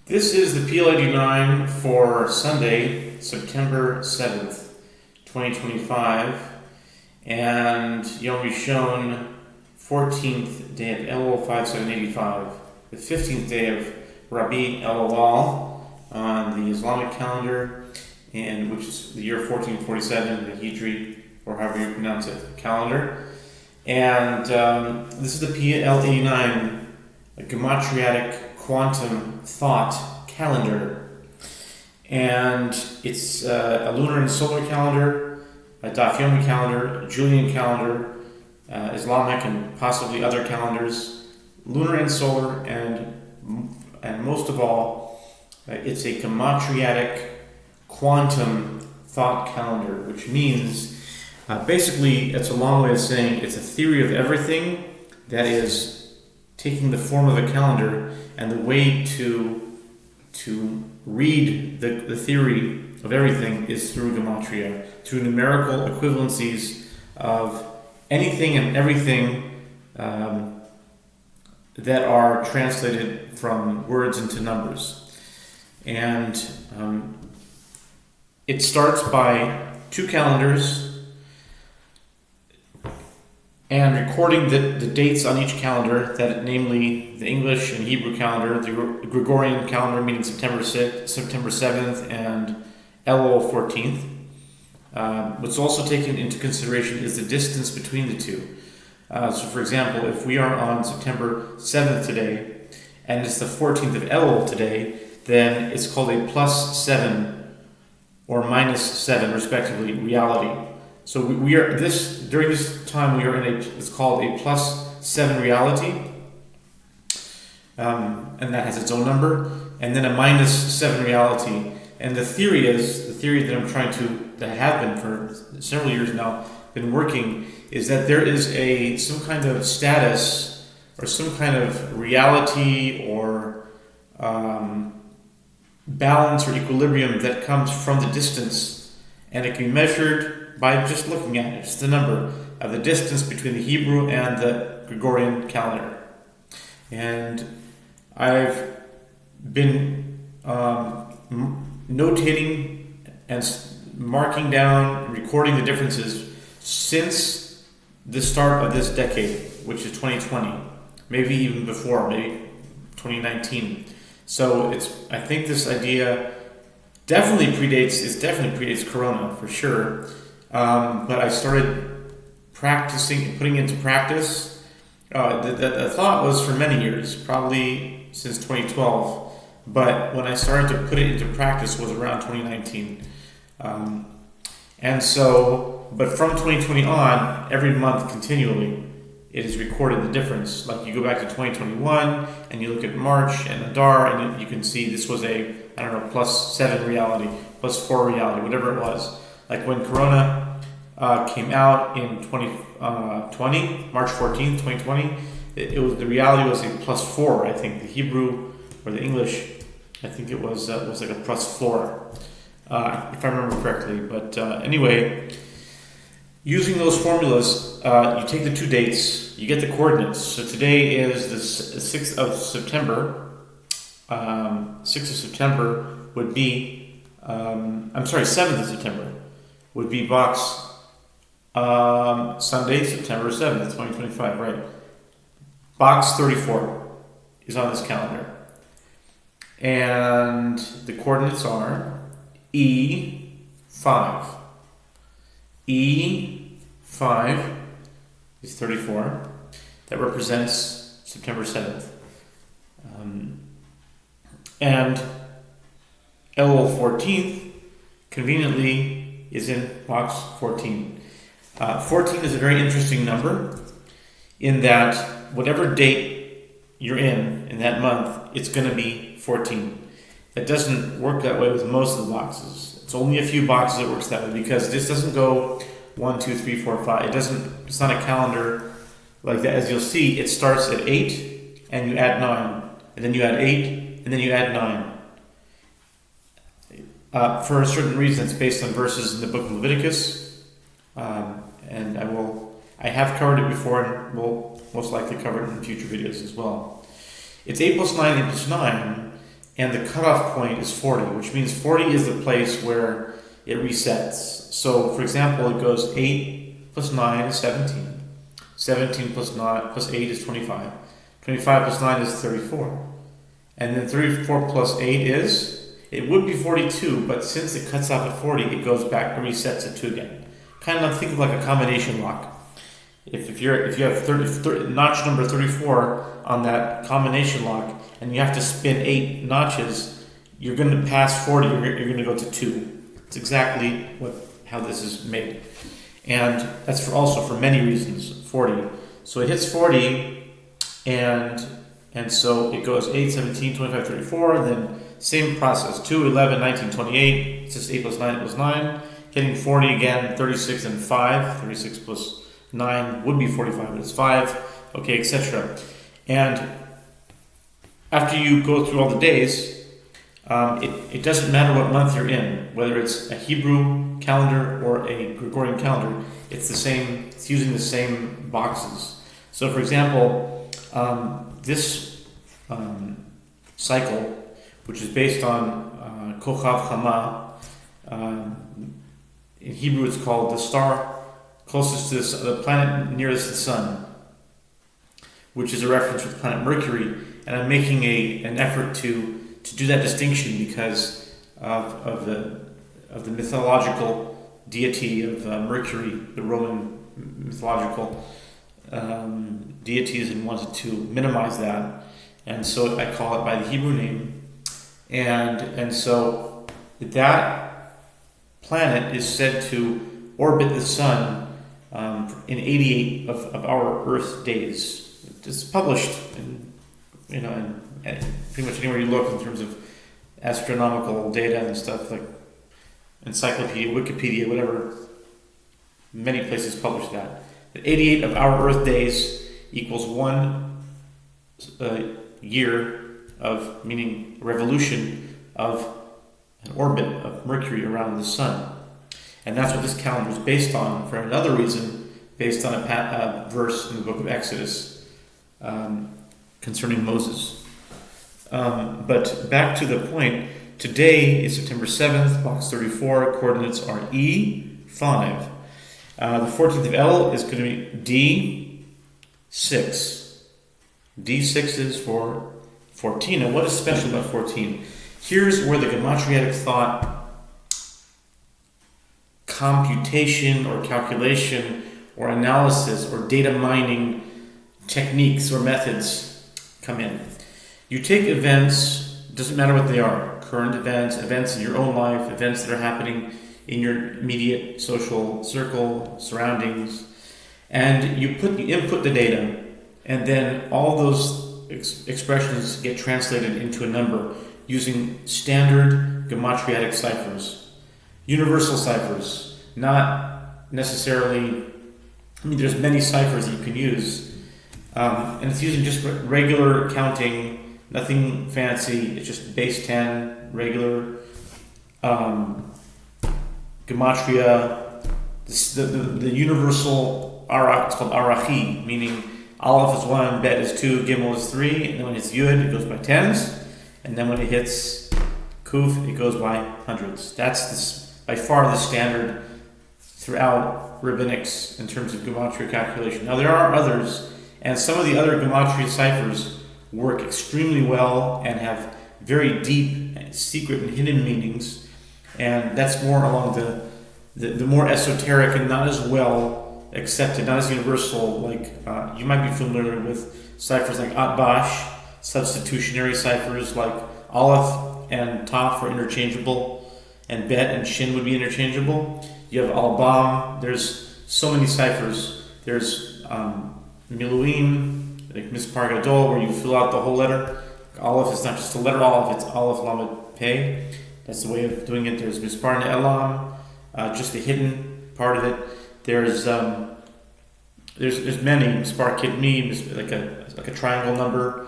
This is the PL-89 for Sunday, September 7th, 2025, and you'll be shown 14th day of Elul 5785, the 15th day of Rabi Elul on the Islamic calendar, and which is the year 1447, the Hijri, or however you pronounce it, calendar. And this is the PL-89, a gematriatic quantum thought calendar, and it's a lunar and solar calendar, a daf yomi calendar, a Julian calendar, Islamic and possibly other calendars, lunar and solar, and most of all, it's a gematriatic quantum thought calendar, which means basically it's a long way of saying it's a theory of everything that is taking the form of a calendar, and the way to read the theory of everything is through gematria, through numerical equivalencies of anything and everything that are translated from words into numbers. And it starts by two calendars and recording the dates on each calendar, that namely the English and Hebrew calendar, the Gregorian calendar meaning September 6th, September 7th, and Elul 14th. What's also taken into consideration is the distance between the two. So for example, if we are on September 7th today, and it's the 14th of Elul today, then it's called a plus 7 or minus 7 respectively reality. So we are during this time we are in it's called a plus 7 reality, and that has its own number, and then a minus 7 reality. And the theory that I'm that I have been for several years now been working, is that there is some kind of status or some kind of reality or balance or equilibrium that comes from the distance, and it can be measured by just looking at it. It's the number of the distance between the Hebrew and the Gregorian calendar. And I've been notating and marking down and recording the differences since the start of this decade, which is 2020, maybe even before, maybe 2019. So I think this idea definitely predates Corona for sure. But I started practicing and putting into practice. The thought was for many years, probably since 2012. But when I started to put it into practice was around 2019. But from 2020 on, every month continually, it is recorded the difference. Like you go back to 2021 and you look at March and Adar, and you can see this was plus 7 reality, plus 4 reality, whatever it was. Like when Corona came out in 2020, March 14th, 2020, the reality was a plus 4. I think the Hebrew or the English, I think it was like a plus 4, if I remember correctly. But anyway, using those formulas, you take the two dates, you get the coordinates. So today is the 6th of September. 6th of September would be, 7th of September. Would be box Sunday, September 7th, 2025, right? Box 34 is on this calendar. And the coordinates are E5. E5 is 34. That represents September 7th. And Elul 14th, conveniently, is in box 14. 14 is a very interesting number in that whatever date you're in that month, it's going to be 14. That doesn't work that way with most of the boxes. It's only a few boxes that works that way, because this doesn't go 1, 2, 3, 4, 5. It's not a calendar like that. As you'll see, it starts at 8 and you add 9, and then you add 8 and then you add 9. For a certain reason, it's based on verses in the book of Leviticus, and I have covered it before, and will most likely cover it in future videos as well. It's 8 plus 9, and the cutoff point is 40, which means 40 is the place where it resets. So, for example, it goes 8 plus 9 is 17. 17 plus 9 plus 8 is 25. 25 plus 9 is 34. And then 34 plus 8 is, it would be 42, but since it cuts off at 40, it goes back and resets at 2 again. Kind of think of like a combination lock. If you have notch number 34 on that combination lock, and you have to spin 8 notches, you're going to pass 40. You're going to go to 2. It's exactly how this is made, and that's also for many reasons. 40. So it hits 40, and so it goes 8, 17, 25, 34. Then same process: 2, 11, 19, 28. It's just 8 plus 9 plus 9. Hitting 40 again, 36 and 5. 36 plus 9 would be 45, but it's 5. Okay, etc. And after you go through all the days, it doesn't matter what month you're in, whether it's a Hebrew calendar or a Gregorian calendar. It's the same. It's using the same boxes. So, for example, this cycle, which is based on Kochav Hama, in Hebrew it's called the star closest to the planet nearest the sun, which is a reference to the planet Mercury. And I'm making an effort to do that distinction because of the mythological deity of Mercury, the Roman mythological deities, and wanted to minimize that, and so I call it by the Hebrew name, and so that planet is said to orbit the sun in 88 of our Earth days. It's published in pretty much anywhere you look in terms of astronomical data and stuff, like encyclopedia, Wikipedia, whatever. Many places publish that. That 88 of our Earth days equals 1 year of, meaning revolution of an orbit of Mercury around the sun. And that's what this calendar is based on, for another reason, based on a verse in the book of Exodus concerning Moses. But back to the point, today is September 7th, box 34, coordinates are E5. The 14th of El is going to be D6. D6 is for 14. And what is special about 14? Here's where the gematriatic thought, computation or calculation or analysis or data mining techniques or methods come in. You take events, doesn't matter what they are, current events, events in your own life, events that are happening in your immediate social circle, surroundings, and you input the data, and then all those expressions get translated into a number using standard gematriatic ciphers, universal ciphers, not necessarily, there's many ciphers that you can use, and it's using just regular counting. Nothing fancy, it's just base 10, regular gematria, the universal arak, it's called arachi, meaning aleph is 1, bet is 2, gimel is 3, and then when it's yud, it goes by tens, and then when it hits kuf, it goes by hundreds. That's by far the standard throughout rabbinics in terms of gematria calculation. Now there are others, and some of the other gematria ciphers work extremely well and have very deep, secret, and hidden meanings, and that's more along the more esoteric and not as well accepted, not as universal. Like you might be familiar with ciphers like Atbash, substitutionary ciphers like Aleph and Taf are interchangeable, and Bet and Shin would be interchangeable. You have Al-Bam. There's so many ciphers. There's Miluim, like Mispar Gadol, where you fill out the whole letter. Aleph is not just a letter Aleph, it's Aleph Lamed Pei. That's the way of doing it. There's Mispar Ne'elam, just the hidden part of it. There's many. Mispar Kidmi, like a triangle number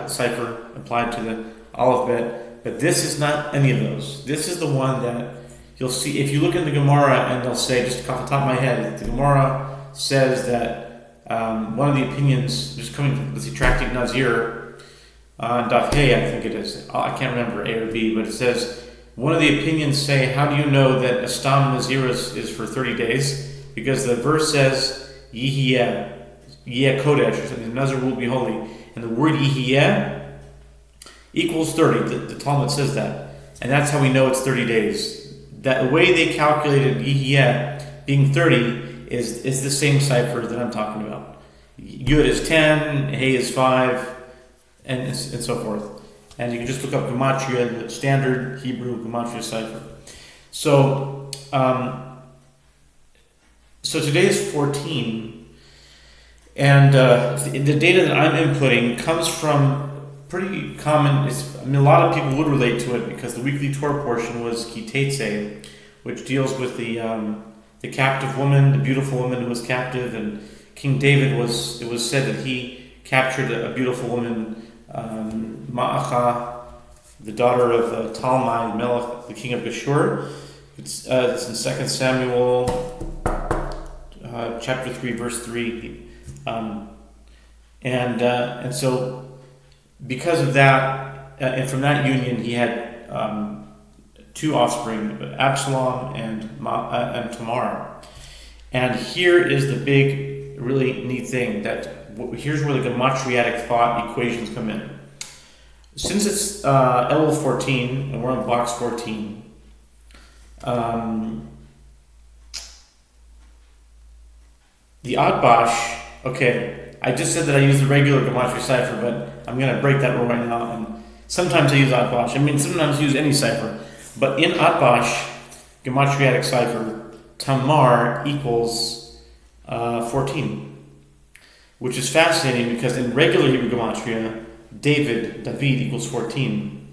cipher applied to the Aleph Bet. But this is not any of those. This is the one that you'll see if you look in the Gemara, and they'll say, just off the top of my head, the Gemara says that one of the opinions, just coming with the Tractate Nazir, Daf Hey, I think it is. I can't remember A or B, but it says one of the opinions say, how do you know that a stam nazir is for 30 days? Because the verse says Yihiyeh, Yeh Kodesh, or something. The nazir will be holy, and the word Yihiyeh equals 30. The Talmud says that, and that's how we know it's 30 days. That the way they calculated Yihiyeh being 30 is the same cipher that I'm talking about. Yud is 10, Hey is 5, and so forth. And you can just look up Gematria, the standard Hebrew Gematria cipher. So, so today is 14, and the data that I'm inputting comes from pretty common. A lot of people would relate to it because the weekly Torah portion was Kitetse, which deals with the captive woman, the beautiful woman who was captive, and King David it was said that he captured a beautiful woman, Ma'acha, the daughter of Talmai Melech, the king of Geshur. It's in 2 Samuel chapter 3, verse 3. And so because of that, and from that union he had two offspring, Absalom and Tamar. And here is the big, really neat thing, that here's where the gematriatic thought equations come in. Since it's Elul 14, and we're on box 14, the Atbash, okay, I just said that I use the regular gematria cipher, but I'm going to break that rule right now. And sometimes I use Atbash. Sometimes I use any cipher. But in Atbash, gematriatic cipher, Tamar equals 14. Which is fascinating because in regular Hebrew gematria, David equals 14.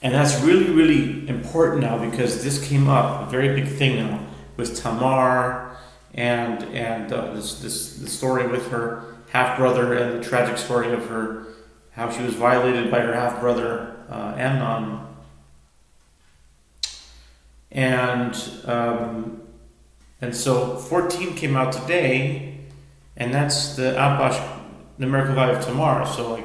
And that's really, really important now because this came up, a very big thing now, with Tamar and this story with her half-brother and the tragic story of her, how she was violated by her half-brother Amnon. And so 14 came out today, and that's the Atbash numerical value of Tamar. So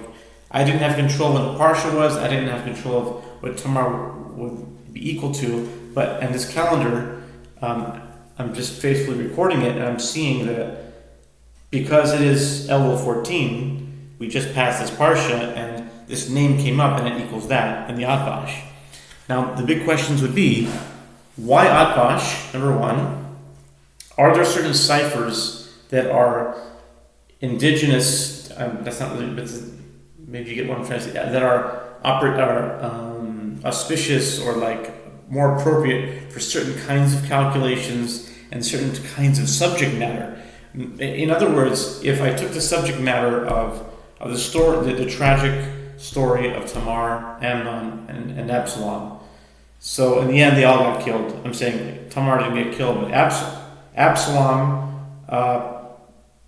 I didn't have control when the Parsha was, I didn't have control of what Tamar would be equal to, and this calendar, I'm just faithfully recording it, and I'm seeing that because it is Elul 14, we just passed this Parsha, and this name came up, and it equals that in the Atbash. Now, the big questions would be, why Atbash, number one? Are there certain ciphers that are indigenous, that's not really, but maybe you get what I'm trying to say, that are auspicious or more appropriate for certain kinds of calculations and certain kinds of subject matter. In other words, if I took the subject matter of the story, the tragic story of Tamar, Amnon, and Absalom, so in the end they all got killed. I'm saying Tamar didn't get killed, but Absalom,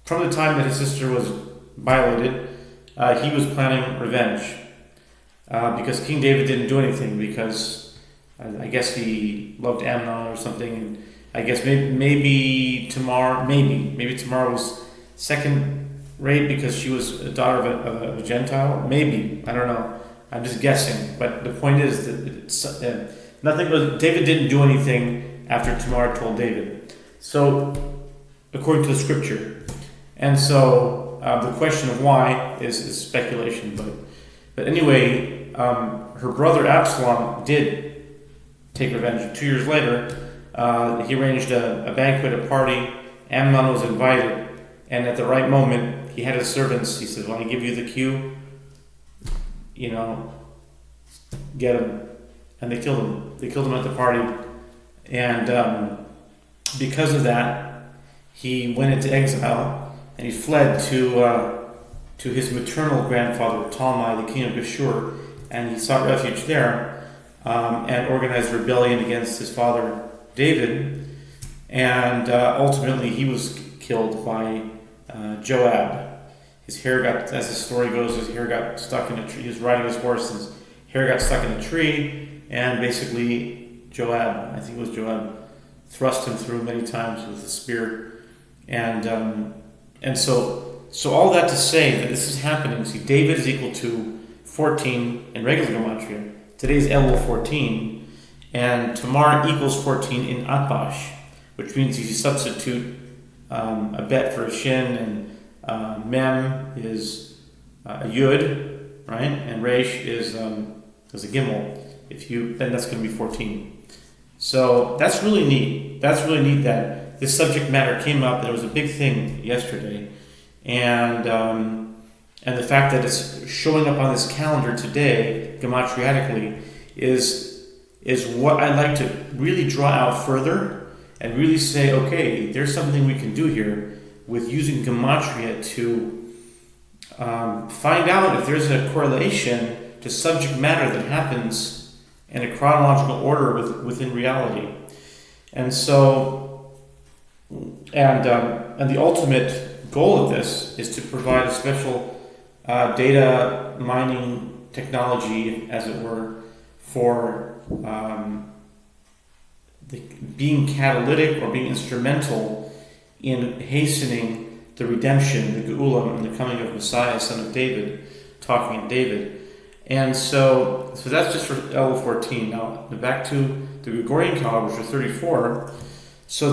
from the time that his sister was violated, he was planning revenge because King David didn't do anything because I guess he loved Amnon or something. And I guess maybe Tamar was second rate because she was a daughter of a Gentile. Maybe, I don't know. I'm just guessing. But the point is that David didn't do anything after Tamar told David. So, according to the scripture. And so the question of why is speculation, but anyway, her brother Absalom did take revenge. 2 years later, he arranged a banquet, a party. Amnon was invited, and at the right moment, he had his servants. He said, "When I give you the cue, get him." And they killed him. They killed him at the party, and because of that, he went into exile. And he fled to his maternal grandfather, Talmai, the king of Geshur, and he sought refuge there and organized a rebellion against his father, David. And ultimately, he was killed by Joab. His hair got, as the story goes, his hair got stuck in a tree. He was riding his horse, and his hair got stuck in a tree, and basically Joab, I think it was Joab, thrust him through many times with a spear. And so so all that to say that this is happening. See, David is equal to 14 in regular gematria. Today's Elul 14, and Tamar equals 14 in Atbash, which means if you substitute a bet for a shin, and mem is a yud, right, and resh is a gimel. Then that's going to be 14. So that's really neat. That's really neat that this subject matter came up. There was a big thing yesterday, and the fact that it's showing up on this calendar today, gematriatically, is what I'd like to really draw out further and really say, okay, there's something we can do here with using gematria to find out if there's a correlation to subject matter that happens in a chronological order within reality. And so, and the ultimate goal of this is to provide a special data mining technology, as it were, for being catalytic or being instrumental in hastening the redemption, the Geula, and the coming of Messiah, son of David, talking in David. And so that's just for Elul 14. Now, back to the Gregorian calendar, which is 34. So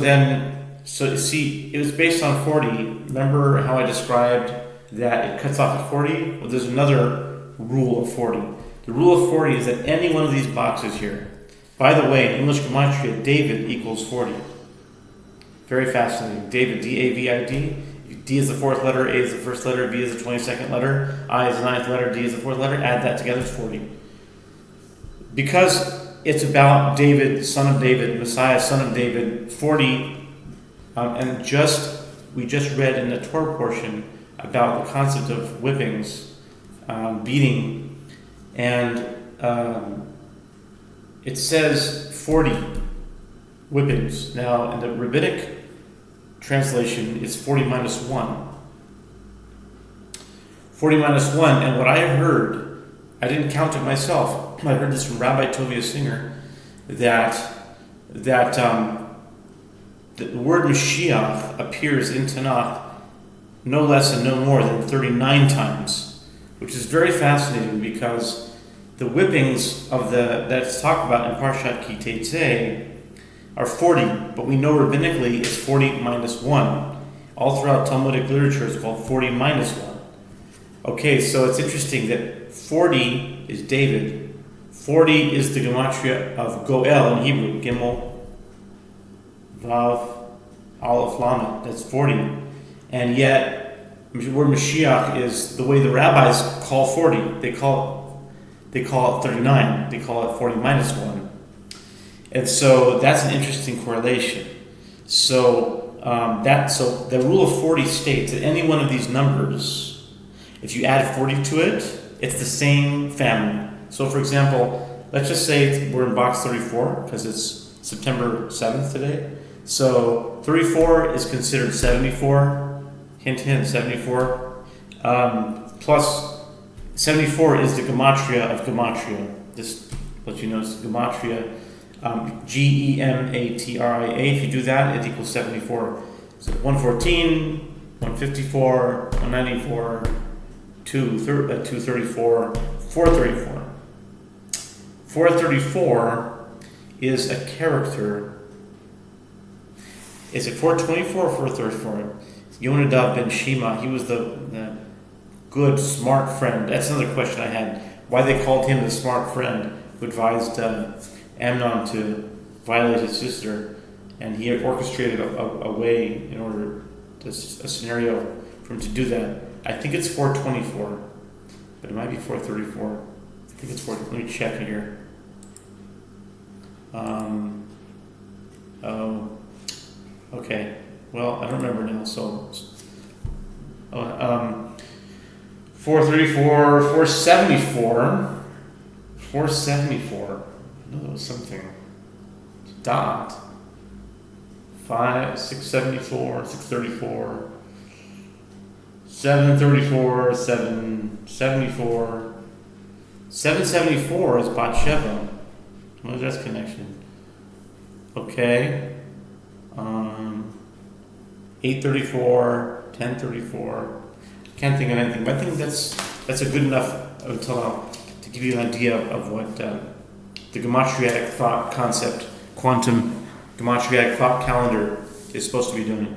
see, it was based on 40. Remember how I described that it cuts off at 40? Well, there's another rule of 40. The rule of 40 is that any one of these boxes here, by the way, in English gematria, David equals 40. Very fascinating. David, D-A-V-I-D. D is the fourth letter, A is the first letter, B is the 22nd letter, I is the ninth letter, D is the fourth letter. Add that together, it's 40. Because it's about David, son of David, Messiah, son of David, 40, and we just read in the Torah portion about the concept of whippings, beating, and it says 40 whippings. Now, in the rabbinic translation, it's 40 minus 1. 40 minus 1, and what I heard, I didn't count it myself, I heard this from Rabbi Tovia Singer, that the word Mashiach appears in Tanakh no less and no more than 39 times, which is very fascinating because the whippings that's talked about in Parshat Ki Teitzei are 40, but we know rabbinically it's 40 minus 1. All throughout Talmudic literature it's called 40 minus 1. Okay, so it's interesting that 40 is David, 40 is the gematria of Goel in Hebrew, Gimel, Vav, Aleph, Lamed, that's 40. And yet, the word Mashiach is the way the rabbis call 40. They call it 39. They call it 40 minus 1. And so that's an interesting correlation. So the rule of 40 states that any one of these numbers, if you add 40 to it, it's the same family. So for example, let's just say we're in box 34 because it's September 7th today. So 34 is considered 74. Hint, hint, 74. Plus 74 is the gematria of gematria. Just let you know it's the gematria. Gematria. If you do that, it equals 74. So 114, 154, 194, 234, 434. 434 is a character. Is it 424 or 434? Yonadav ben Shema, he was the good, smart friend. That's another question I had. Why they called him the smart friend who advised Amnon to violate his sister, and he had orchestrated a way in order, a scenario for him to do that. I think it's 424, but it might be 434. I think it's 4. Let me check here. Okay. Well, I don't remember now. So, 434, 474, 474. No, that was something. Dot. 674, 634, 734, 774. 774 is Bat-Sheva. What is that connection? Okay. 834, 1034. can't think of anything, but I think that's a good enough until now to give you an idea of what the gematriatic thought concept, quantum gematriatic thought calendar is supposed to be doing.